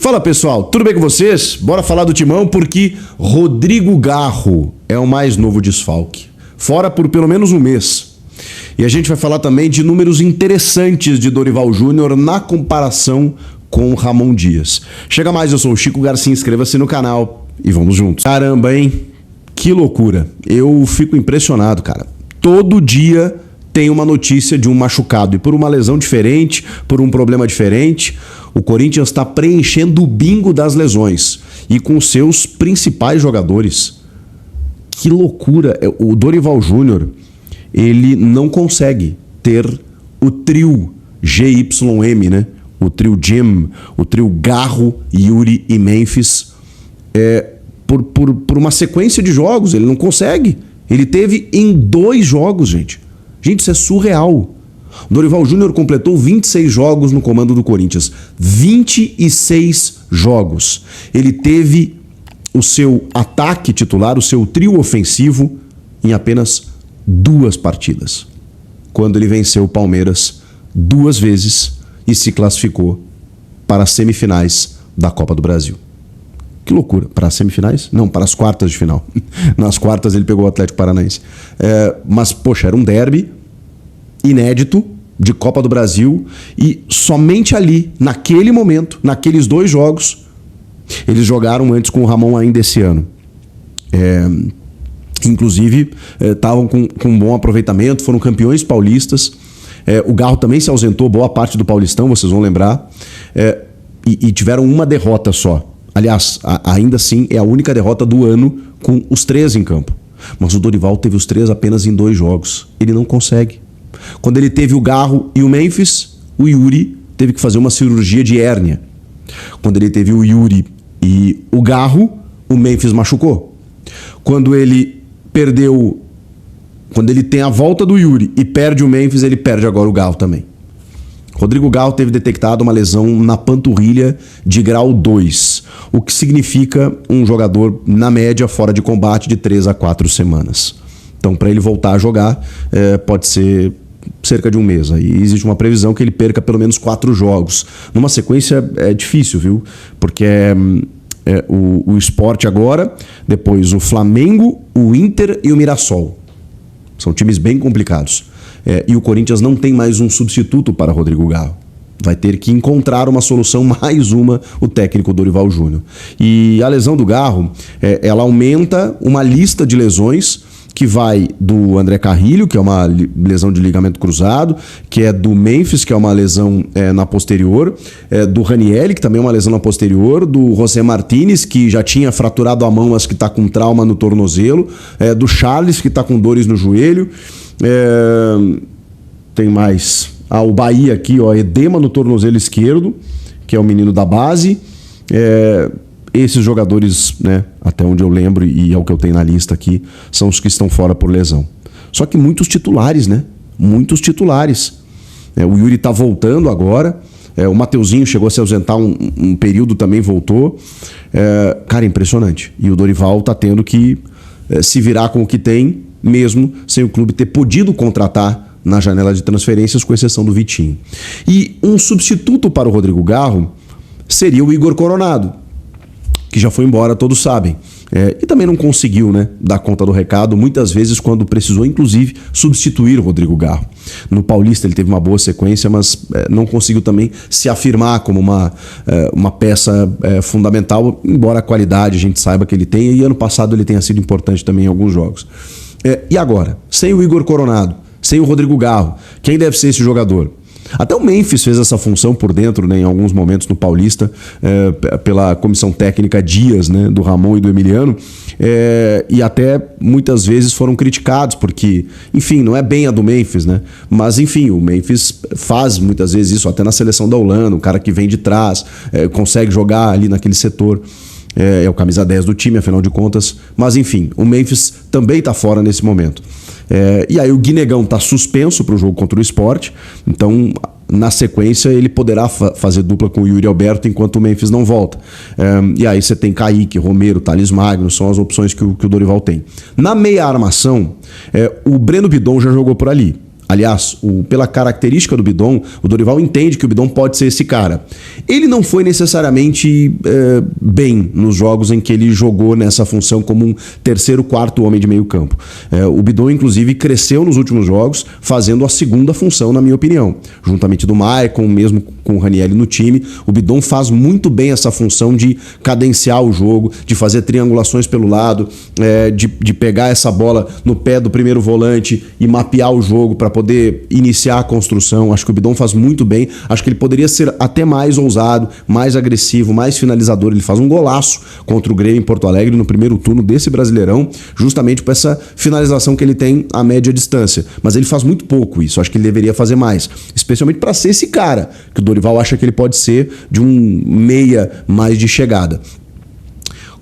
Fala pessoal, tudo bem com vocês? Bora falar do Timão porque Rodrigo Garro é o mais novo desfalque. Fora por pelo menos um mês. E a gente vai falar também de números interessantes de Dorival Júnior na comparação com Ramon Dias. Chega mais, eu sou o Chico Garcia, inscreva-se no canal e vamos juntos. Caramba, hein? Que loucura. Eu fico impressionado, cara. Todo dia tem uma notícia de um machucado e por uma lesão diferente, por um problema diferente, o Corinthians está preenchendo o bingo das lesões e com seus principais jogadores. Que loucura. O Dorival Júnior, ele não consegue ter o trio GYM, né? O trio Jim, o trio Garro, Yuri e Memphis, por uma sequência de jogos. Ele não consegue. Ele teve em 2 jogos, gente. Gente, isso é surreal. O Dorival Júnior completou 26 jogos no comando do Corinthians. 26 jogos. Ele teve o seu ataque titular, o seu trio ofensivo, em apenas 2 partidas. Quando ele venceu o Palmeiras 2 vezes e se classificou para as semifinais da Copa do Brasil. Que loucura. Para as semifinais? Não, para as quartas de final. Nas quartas ele pegou o Atlético Paranaense. Mas, poxa, era um derby inédito de Copa do Brasil e somente ali, naquele momento, naqueles 2 jogos, eles jogaram antes com o Ramon ainda esse ano. Inclusive, estavam com um bom aproveitamento, foram campeões paulistas. O Garro também se ausentou boa parte do Paulistão, vocês vão lembrar. E tiveram uma derrota só. Aliás, ainda assim é a única derrota do ano com os 3 em campo. Mas o Dorival teve os 3 apenas em 2 jogos. Ele não consegue. Quando ele teve o Garro e o Memphis, o Yuri teve que fazer uma cirurgia de hérnia. Quando ele teve o Yuri e o Garro, o Memphis machucou. Quando ele tem a volta do Yuri e perde o Memphis, ele perde agora o Garro também. Rodrigo Garro teve detectado uma lesão na panturrilha de grau 2, o que significa um jogador, na média, fora de combate de 3 a 4 semanas. Então, para ele voltar a jogar, pode ser cerca de um mês. Aí existe uma previsão que ele perca pelo menos 4 jogos. Numa sequência é difícil, viu? Porque o Sport agora, depois o Flamengo, o Inter e o Mirassol. São times bem complicados. E o Corinthians não tem mais um substituto para Rodrigo Garro. Vai ter que encontrar uma solução, mais uma, o técnico Dorival Júnior. E a lesão do Garro, ela aumenta uma lista de lesões que vai do André Carrilho, que é uma lesão de ligamento cruzado, que é do Memphis, que é uma lesão na posterior, do Ranieri, que também é uma lesão na posterior, do José Martínez, que já tinha fraturado a mão, mas que está com trauma no tornozelo, do Charles, que está com dores no joelho. Tem mais o Bahia aqui, edema no tornozelo esquerdo, que é o menino da base. Esses jogadores, né, até onde eu lembro e é o que eu tenho na lista aqui, são os que estão fora por lesão. Só que muitos titulares, né? Muitos titulares. O Yuri está voltando agora. O Mateuzinho chegou a se ausentar um período, também voltou. Cara, impressionante. E o Dorival está tendo que se virar com o que tem, mesmo sem o clube ter podido contratar na janela de transferências, com exceção do Vitinho. E um substituto para o Rodrigo Garro seria o Igor Coronado, que já foi embora, todos sabem. E também não conseguiu, né, dar conta do recado, muitas vezes quando precisou, inclusive, substituir o Rodrigo Garro. No Paulista ele teve uma boa sequência, mas não conseguiu também se afirmar como uma peça fundamental, embora a qualidade a gente saiba que ele tem, e ano passado ele tenha sido importante também em alguns jogos. E agora? Sem o Igor Coronado, sem o Rodrigo Garro, quem deve ser esse jogador? Até o Memphis fez essa função por dentro, né, em alguns momentos no Paulista, pela comissão técnica Dias, né, do Ramon e do Emiliano, e até muitas vezes foram criticados, porque, enfim, não é bem a do Memphis, né? Mas, enfim, o Memphis faz muitas vezes isso, até na seleção da Holanda, um cara que vem de trás, consegue jogar ali naquele setor. É o camisa 10 do time, afinal de contas. Mas, enfim, o Memphis também está fora nesse momento. E aí o Guinegão está suspenso para o jogo contra o Sport. Então, na sequência, ele poderá fazer dupla com o Yuri Alberto enquanto o Memphis não volta. E aí você tem Kaique, Romero, Thales Magno, são as opções que o Dorival tem. Na meia armação, o Breno Bidon já jogou por ali. Aliás, pela característica do Bidon, o Dorival entende que o Bidon pode ser esse cara. Ele não foi necessariamente bem nos jogos em que ele jogou nessa função como um terceiro, quarto homem de meio campo. O Bidon, inclusive, cresceu nos últimos jogos fazendo a segunda função, na minha opinião. Juntamente do Maicon, mesmo com o Ranieri no time, o Bidon faz muito bem essa função de cadenciar o jogo, de fazer triangulações pelo lado, de pegar essa bola no pé do primeiro volante e mapear o jogo para poder iniciar a construção. Acho que o Bidon faz muito bem. Acho que ele poderia ser até mais ousado, mais agressivo, mais finalizador. Ele faz um golaço contra o Grêmio em Porto Alegre no primeiro turno desse Brasileirão, justamente por essa finalização que ele tem a média distância. Mas ele faz muito pouco isso. Acho que ele deveria fazer mais, especialmente para ser esse cara que o Dorival acha que ele pode ser, de um meia mais de chegada.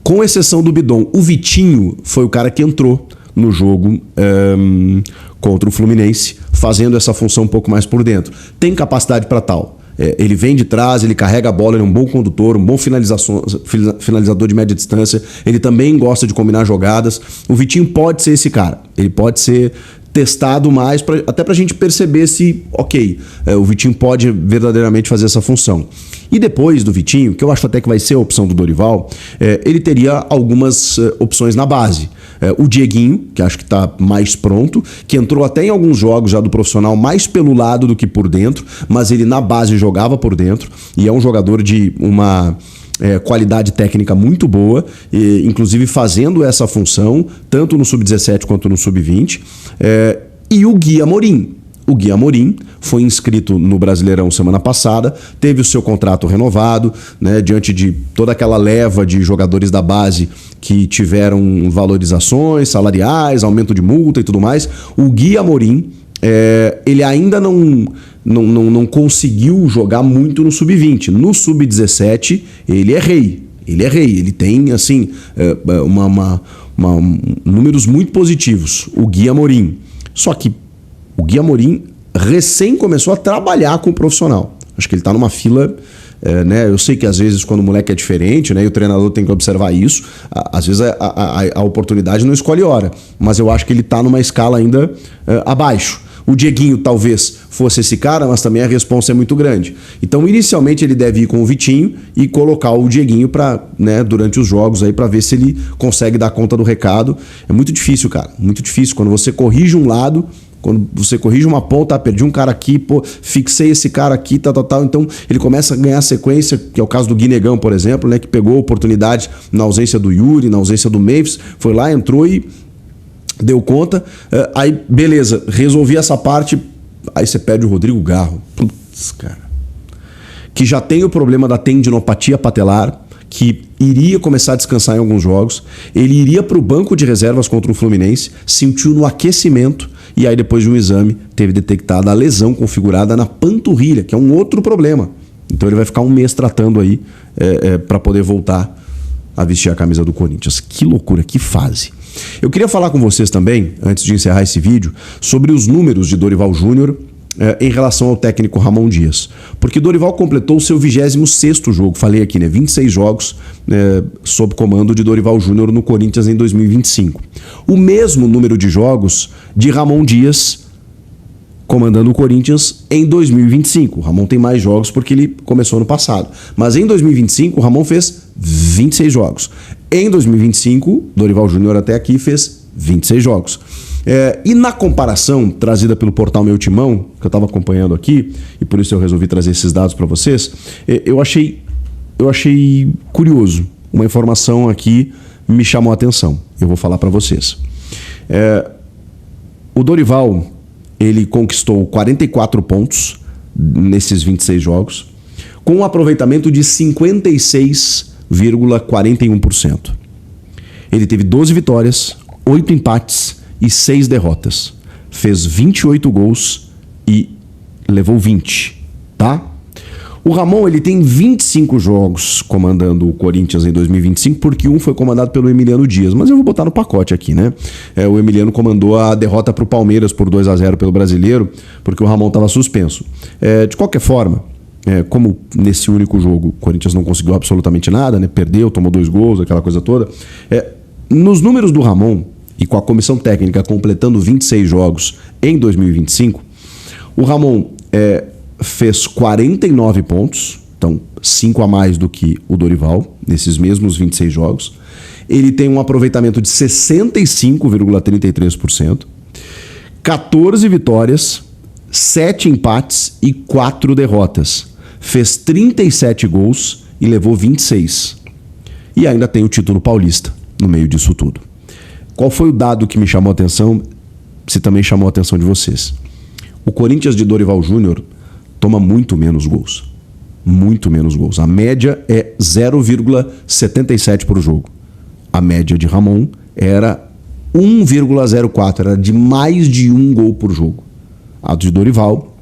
Com exceção do Bidon, o Vitinho foi o cara que entrou no jogo contra o Fluminense, fazendo essa função um pouco mais por dentro. Tem capacidade para tal. Ele vem de trás, ele carrega a bola, ele é um bom condutor, um bom finalizador de média distância. Ele também gosta de combinar jogadas. O Vitinho pode ser esse cara. Ele pode ser testado mais, até pra gente perceber se, o Vitinho pode verdadeiramente fazer essa função. E depois do Vitinho, que eu acho até que vai ser a opção do Dorival, ele teria algumas opções na base. O Dieguinho, que acho que está mais pronto, que entrou até em alguns jogos já do profissional mais pelo lado do que por dentro, mas ele na base jogava por dentro e é um jogador de uma qualidade técnica muito boa, inclusive fazendo essa função tanto no Sub-17 quanto no Sub-20. E o Gui Amorim. O Gui Amorim foi inscrito no Brasileirão semana passada, teve o seu contrato renovado, né, diante de toda aquela leva de jogadores da base que tiveram valorizações salariais, aumento de multa e tudo mais. O Gui Amorim, ele ainda não conseguiu jogar muito no Sub-20. No Sub-17, ele é rei. Ele tem, assim, números muito positivos. O Gui Amorim. Só que o Gui Amorim recém começou a trabalhar com o profissional. Acho que ele está numa fila, né? Eu sei que às vezes quando o moleque é diferente, né, e o treinador tem que observar isso, às vezes a oportunidade não escolhe hora. Mas eu acho que ele está numa escala ainda abaixo. O Dieguinho talvez fosse esse cara, mas também a responsa é muito grande. Então, inicialmente, ele deve ir com o Vitinho e colocar o Dieguinho durante os jogos para ver se ele consegue dar conta do recado. É muito difícil, cara. Muito difícil. Quando você corrige um lado, quando você corrige uma ponta, perdi um cara aqui, fixei esse cara aqui, tal. Então, ele começa a ganhar sequência, que é o caso do Guinegão, por exemplo, né, que pegou a oportunidade na ausência do Yuri, na ausência do Memphis, foi lá, entrou e deu conta. Aí, beleza, resolvi essa parte. Aí você pede o Rodrigo Garro. Putz, cara. Que já tem o problema da tendinopatia patelar, que iria começar a descansar em alguns jogos. Ele iria para o banco de reservas contra o Fluminense, sentiu no aquecimento e aí depois de um exame teve detectada a lesão configurada na panturrilha, que é um outro problema. Então ele vai ficar um mês tratando aí para poder voltar a vestir a camisa do Corinthians. Que loucura, que fase. Eu queria falar com vocês também, antes de encerrar esse vídeo, sobre os números de Dorival Júnior em relação ao técnico Ramon Dias. Porque Dorival completou o seu 26º jogo, falei aqui, né? 26 jogos sob comando de Dorival Júnior no Corinthians em 2025. O mesmo número de jogos de Ramon Dias comandando o Corinthians em 2025. O Ramon tem mais jogos porque ele começou no passado. Mas em 2025, o Ramon fez 26 jogos. Em 2025, Dorival Júnior até aqui fez 26 jogos. E na comparação trazida pelo portal Meu Timão, que eu estava acompanhando aqui, e por isso eu resolvi trazer esses dados para vocês, eu achei curioso. Uma informação aqui me chamou a atenção. Eu vou falar para vocês. O Dorival, ele conquistou 44 pontos nesses 26 jogos, com um aproveitamento de 56,41%. Ele teve 12 vitórias, 8 empates e 6 derrotas. Fez 28 gols e levou 20, tá? O Ramon, ele tem 25 jogos comandando o Corinthians em 2025, porque um foi comandado pelo Emiliano Dias, mas eu vou botar no pacote aqui, né? O Emiliano comandou a derrota para o Palmeiras por 2-0 pelo Brasileiro, porque o Ramon estava suspenso. De qualquer forma, como nesse único jogo o Corinthians não conseguiu absolutamente nada, né? Perdeu, tomou 2 gols, aquela coisa toda. Nos números do Ramon, e com a comissão técnica completando 26 jogos em 2025, O Ramon fez 49 pontos, então 5 a mais do que o Dorival, nesses mesmos 26 jogos. Ele tem um aproveitamento de 65,33%, 14 vitórias, 7 empates e 4 derrotas. Fez 37 gols e levou 26. E ainda tem o título paulista no meio disso tudo. Qual foi o dado que me chamou a atenção, se também chamou a atenção de vocês? O Corinthians de Dorival Júnior toma muito menos gols. Muito menos gols. A média é 0,77 por jogo. A média de Ramon era 1,04, era de mais de 1 gol por jogo. A de Dorival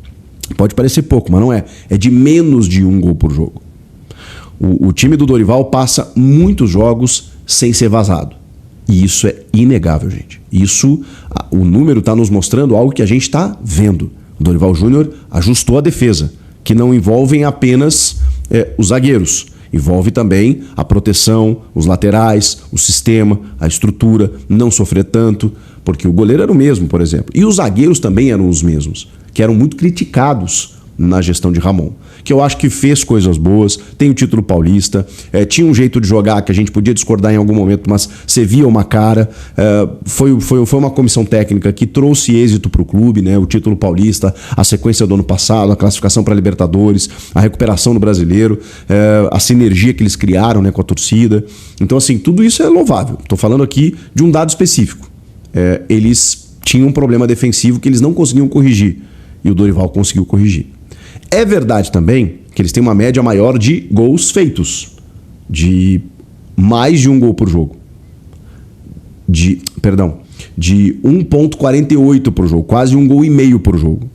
pode parecer pouco, mas não é. É de menos de 1 gol por jogo. O time do Dorival passa muitos jogos sem ser vazado. E isso é inegável, gente. O número está nos mostrando algo que a gente está vendo. O Dorival Júnior ajustou a defesa, que não envolvem apenas os zagueiros. Envolve também a proteção, os laterais, o sistema, a estrutura, não sofrer tanto, porque o goleiro era o mesmo, por exemplo. E os zagueiros também eram os mesmos, que eram muito criticados na gestão de Ramon, que eu acho que fez coisas boas, tem o título paulista, tinha um jeito de jogar que a gente podia discordar em algum momento, mas você via uma cara, foi uma comissão técnica que trouxe êxito para o clube, né? O título paulista, a sequência do ano passado, a classificação para Libertadores, a recuperação do brasileiro, a sinergia que eles criaram, né, com a torcida. Então, assim, tudo isso é louvável. Estou falando aqui de um dado específico. Eles tinham um problema defensivo que eles não conseguiam corrigir, e o Dorival conseguiu corrigir. É verdade também que eles têm uma média maior de gols feitos, de mais de 1 gol por jogo. De 1,48 por jogo, quase 1,5 gol por jogo.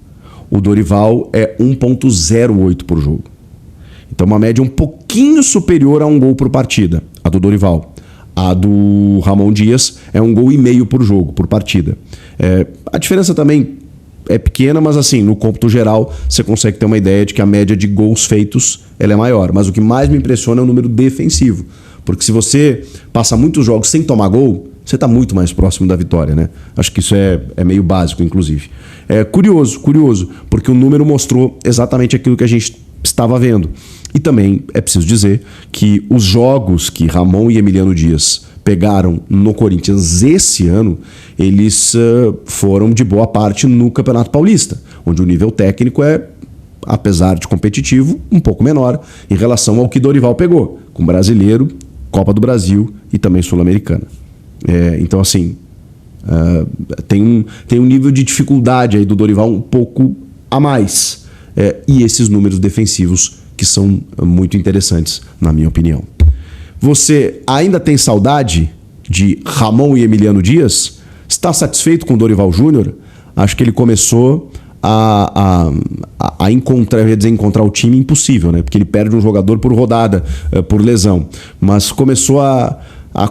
O Dorival é 1,08 por jogo. Então uma média um pouquinho superior a 1 gol por partida, a do Dorival. A do Ramon Dias é 1,5 gol por jogo, por partida. A diferença também é pequena, mas assim, no cômputo geral, você consegue ter uma ideia de que a média de gols feitos ela é maior. Mas o que mais me impressiona é o número defensivo. Porque se você passa muitos jogos sem tomar gol, você está muito mais próximo da vitória, né? Acho que isso é meio básico, inclusive. É curioso, porque o número mostrou exatamente aquilo que a gente estava vendo. E também é preciso dizer que os jogos que Ramon e Emiliano Dias pegaram no Corinthians esse ano, eles foram de boa parte no Campeonato Paulista, onde o nível técnico apesar de competitivo, um pouco menor em relação ao que Dorival pegou, com Brasileiro, Copa do Brasil e também Sul-Americana. Então, assim, tem um nível de dificuldade aí do Dorival um pouco a mais. E esses números defensivos que são muito interessantes, na minha opinião. Você ainda tem saudade de Ramon e Emiliano Dias? Está satisfeito com Dorival Júnior? Acho que ele começou a encontrar o time impossível, né? Porque ele perde um jogador por rodada, por lesão. Mas começou a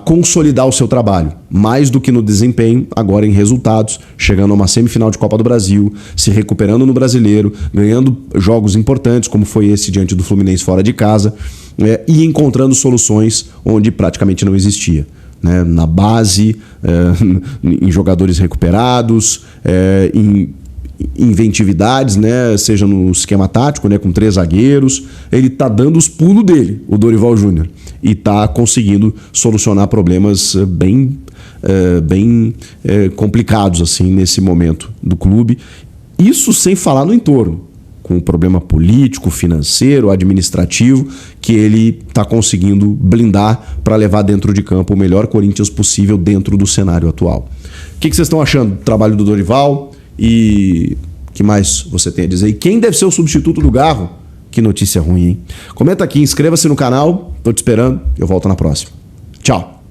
consolidar o seu trabalho, mais do que no desempenho, agora em resultados, chegando a uma semifinal de Copa do Brasil, se recuperando no Brasileiro, ganhando jogos importantes, como foi esse diante do Fluminense fora de casa, e encontrando soluções onde praticamente não existia, né? Na base, em jogadores recuperados, em inventividades, né? Seja no esquema tático, né? Com 3 zagueiros, ele tá dando os pulos dele, o Dorival Júnior, e tá conseguindo solucionar problemas bem complicados assim nesse momento do clube. Isso sem falar no entorno, com o problema político, financeiro, administrativo, que ele está conseguindo blindar para levar dentro de campo o melhor Corinthians possível dentro do cenário atual. O que vocês estão achando do trabalho do Dorival? E o que mais você tem a dizer? E quem deve ser o substituto do Garro? Que notícia ruim, hein? Comenta aqui, inscreva-se no canal. Tô te esperando. Eu volto na próxima. Tchau.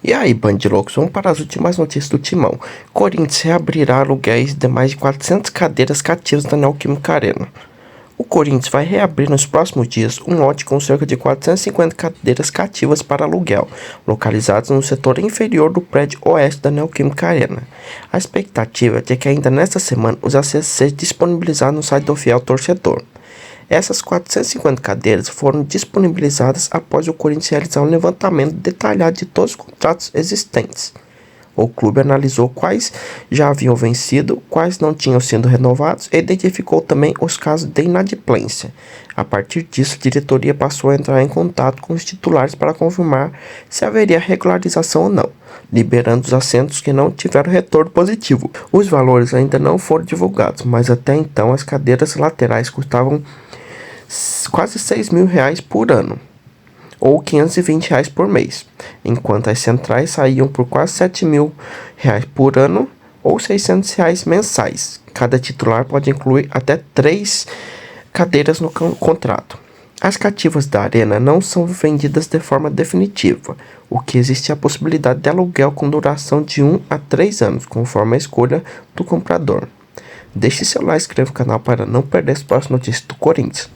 E aí, bandilocos, vamos para as últimas notícias do Timão. Corinthians reabrirá aluguéis de mais de 400 cadeiras cativas da Neoquímica Arena. O Corinthians vai reabrir nos próximos dias um lote com cerca de 450 cadeiras cativas para aluguel, localizadas no setor inferior do prédio oeste da Neoquímica Arena. A expectativa é de que ainda nesta semana os acessos sejam disponibilizados no site do Fiel Torcedor. Essas 450 cadeiras foram disponibilizadas após o Corinthians realizar um levantamento detalhado de todos os contratos existentes. O clube analisou quais já haviam vencido, quais não tinham sido renovados e identificou também os casos de inadimplência. A partir disso, a diretoria passou a entrar em contato com os titulares para confirmar se haveria regularização ou não, liberando os assentos que não tiveram retorno positivo. Os valores ainda não foram divulgados, mas até então as cadeiras laterais custavam quase R$6.000 por ano, ou R$520 por mês, enquanto as centrais saíam por quase R$7.000 por ano, ou R$600 mensais. Cada titular pode incluir até 3 cadeiras no contrato. As cativas da arena não são vendidas de forma definitiva, o que existe a possibilidade de aluguel com duração de 1 a 3 anos, conforme a escolha do comprador. Deixe seu like e inscreva no canal para não perder as próximas notícias do Corinthians.